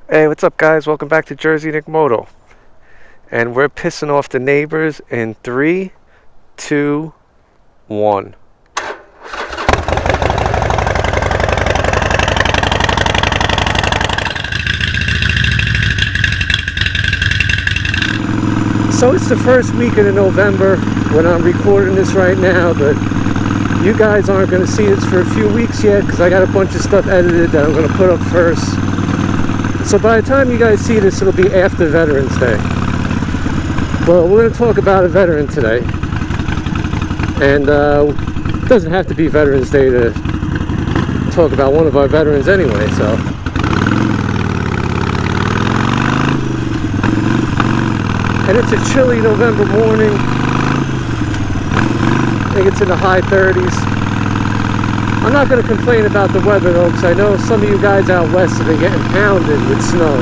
Hey, what's up, guys? Welcome back to Jersey Nick Moto. And we're pissing off the neighbors in 3, 2, 1. So it's the first weekend of November when I'm recording this right now, but you guys aren't going to see this for a few weeks yet because I got a bunch of stuff edited that I'm going to put up first. So by the time you guys see this, it'll be after Veterans Day. Well, we're going to talk about a veteran today. And it doesn't have to be Veterans Day to talk about one of our veterans anyway, so. And it's a chilly November morning. I think it's in the high 30s. I'm not going to complain about the weather though, because I know some of you guys out west have been getting pounded with snow.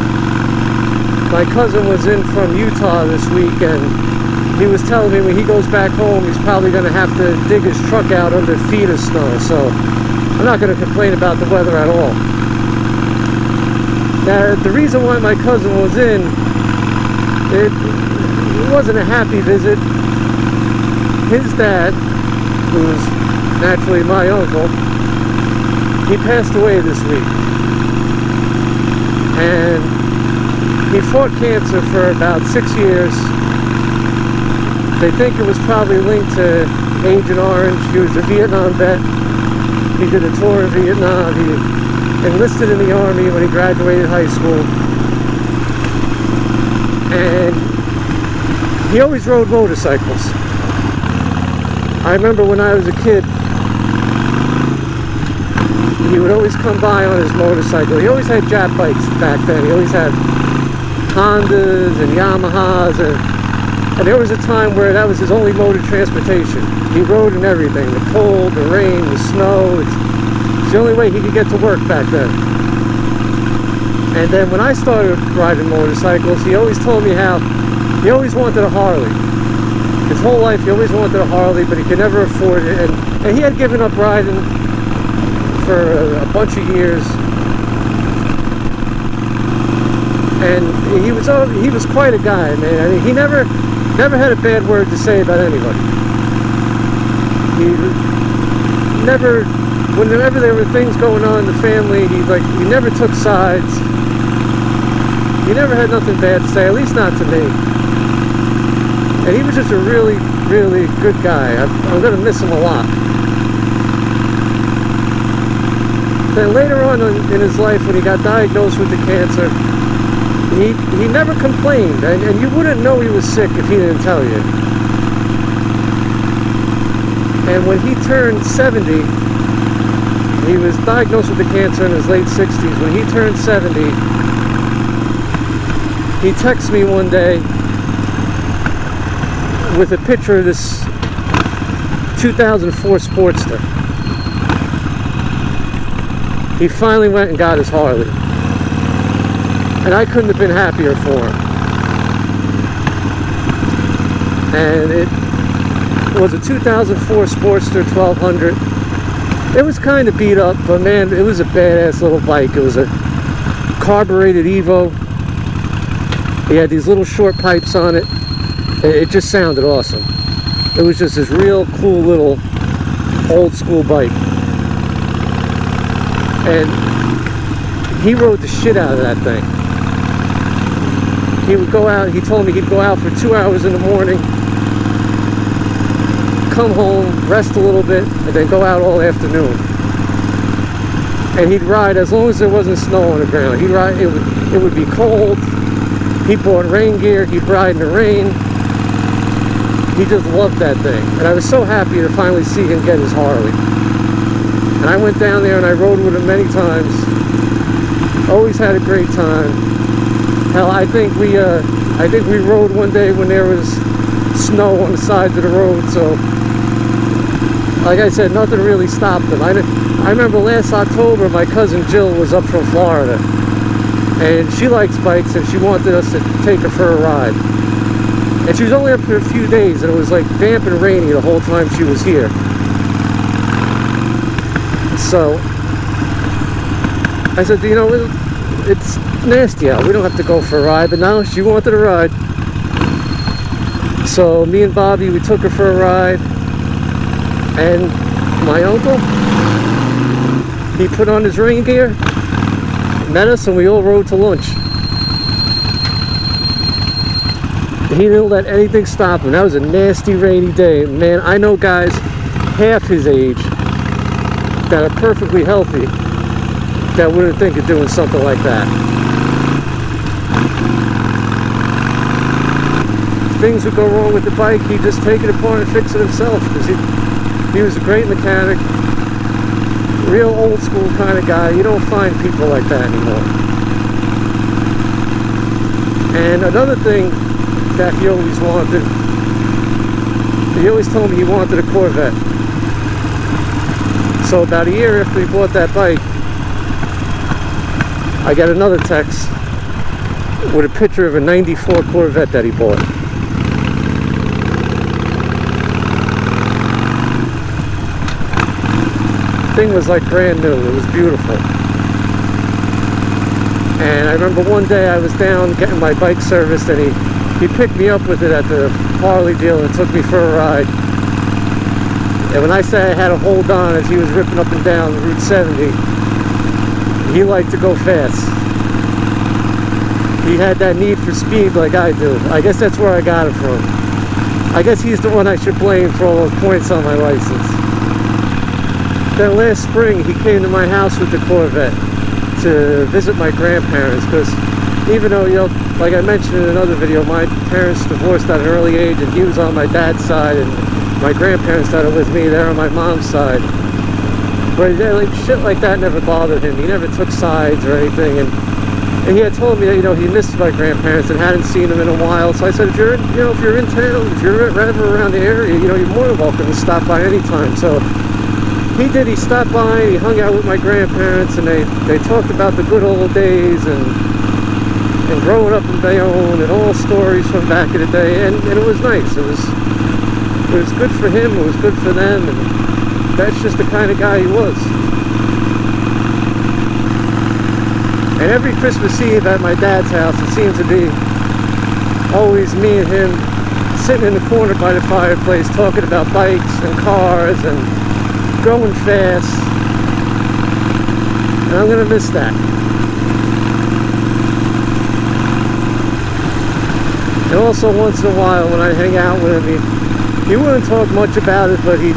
My cousin was in from Utah this week, and he was telling me when he goes back home he's probably going to have to dig his truck out under feet of snow, so I'm not going to complain about the weather at all. Now, the reason why my cousin was in, it wasn't a happy visit. His dad, who's naturally my uncle, he passed away this week. And he fought cancer for about 6 years. They think it was probably linked to Agent Orange. He was a Vietnam vet. He did a tour in Vietnam. He enlisted in the Army when he graduated high school. And he always rode motorcycles. I remember when I was a kid, he would always come by on his motorcycle. He always had Jap bikes back then. He always had Hondas and Yamahas, and there was a time where that was his only mode of transportation. He rode in everything, the cold, the rain, the snow. It's the only way he could get to work back then. And then when I started riding motorcycles, he always told me how he always wanted a Harley. His whole life he always wanted a Harley, but he could never afford it, and he had given up riding for a bunch of years, and he was quite a guy, man. I mean, he never had a bad word to say about anybody. He never, whenever there were things going on in the family, he never took sides. He never had nothing bad to say, at least not to me. And he was just a really, really good guy. I'm gonna miss him a lot. Then later on in his life, when he got diagnosed with the cancer, he never complained, and you wouldn't know he was sick if he didn't tell you. And when he turned 70, he was diagnosed with the cancer in his late 60s. When he turned 70, he texted me one day with a picture of this 2004 Sportster. He finally went and got his Harley. And I couldn't have been happier for him. And it was a 2004 Sportster 1200. It was kind of beat up, but man, it was a badass little bike. It was a carbureted Evo. He had these little short pipes on it. It just sounded awesome. It was just this real cool little old school bike. And he rode the shit out of that thing. He would go out, he told me he'd go out for 2 hours in the morning, come home, rest a little bit, and then go out all afternoon. And he'd ride as long as there wasn't snow on the ground. He'd ride, it would be cold. He bought rain gear, he'd ride in the rain. He just loved that thing. And I was so happy to finally see him get his Harley. And I went down there and I rode with him many times. Always had a great time. Hell, I think we rode one day when there was snow on the sides of the road. So, like I said, nothing really stopped him. I remember last October, my cousin Jill was up from Florida, and she likes bikes, and she wanted us to take her for a ride. And she was only up for a few days, and it was like damp and rainy the whole time she was here. So I said, you know, it's nasty out. We don't have to go for a ride, but now she wanted a ride. So me and Bobby, we took her for a ride, and my uncle, he put on his rain gear, met us, and we all rode to lunch. He didn't let anything stop him. That was a nasty rainy day. Man, I know guys half his age that are perfectly healthy that wouldn't think of doing something like that. Things would go wrong with the bike, he'd just take it apart and fix it himself, because he was a great mechanic, real old school kind of guy. You don't find people like that anymore. And another thing that he always wanted, he always told me he wanted a Corvette. So about a year after he bought that bike, I got another text with a picture of a 94 Corvette that he bought. Thing was like brand new. It was beautiful. And I remember one day I was down getting my bike serviced, and he picked me up with it at the Harley dealer and took me for a ride. And when I say I had to hold on as he was ripping up and down Route 70, he liked to go fast. He had that need for speed like I do. I guess that's where I got it from. I guess he's the one I should blame for all those points on my license. Then last spring he came to my house with the Corvette to visit my grandparents, because even though, you know, like I mentioned in another video, my parents divorced at an early age, and he was on my dad's side, and my grandparents that are with me, they're on my mom's side. But like, shit like that never bothered him. He never took sides or anything, and he had told me that, you know, he missed my grandparents and hadn't seen them in a while. So I said, if you're in, you know, if you're in town, if you're ever around the area, you know, you're more than welcome to stop by anytime. So he did. He stopped by, he hung out with my grandparents, and they talked about the good old days and growing up in Bayonne and all stories from back in the day, and it was nice. It was good for him, it was good for them, and that's just the kind of guy he was. And every Christmas Eve at my dad's house, it seemed to be always me and him sitting in the corner by the fireplace talking about bikes and cars and going fast. And I'm gonna miss that. And also once in a while when I hang out with him, he wouldn't talk much about it, but he'd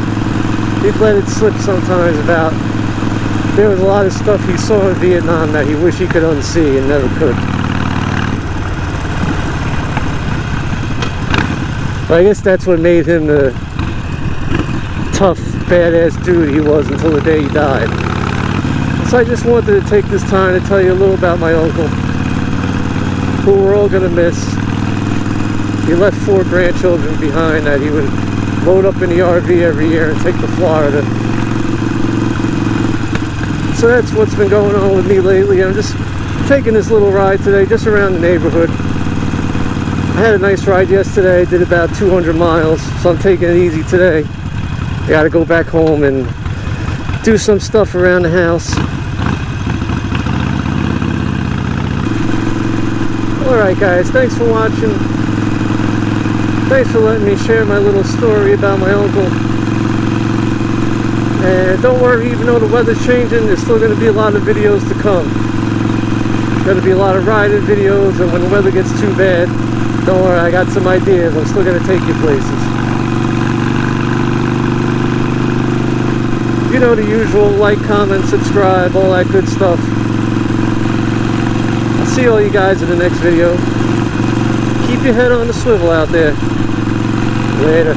let it slip sometimes about there was a lot of stuff he saw in Vietnam that he wished he could unsee and never could. But I guess that's what made him the tough, badass dude he was until the day he died. So I just wanted to take this time to tell you a little about my uncle, who we're all gonna miss. He left 4 grandchildren behind that he would load up in the RV every year and take to Florida. So that's what's been going on with me lately. I'm just taking this little ride today, just around the neighborhood. I had a nice ride yesterday, did about 200 miles, so I'm taking it easy today. I gotta go back home and do some stuff around the house. Alright guys, thanks for watching. Thanks for letting me share my little story about my uncle. And don't worry, even though the weather's changing, there's still going to be a lot of videos to come. Going to be a lot of riding videos, and when the weather gets too bad, don't worry, I got some ideas. I'm still going to take you places. You know the usual, like, comment, subscribe, all that good stuff. I'll see all you guys in the next video. Keep your head on the swivel out there. Later.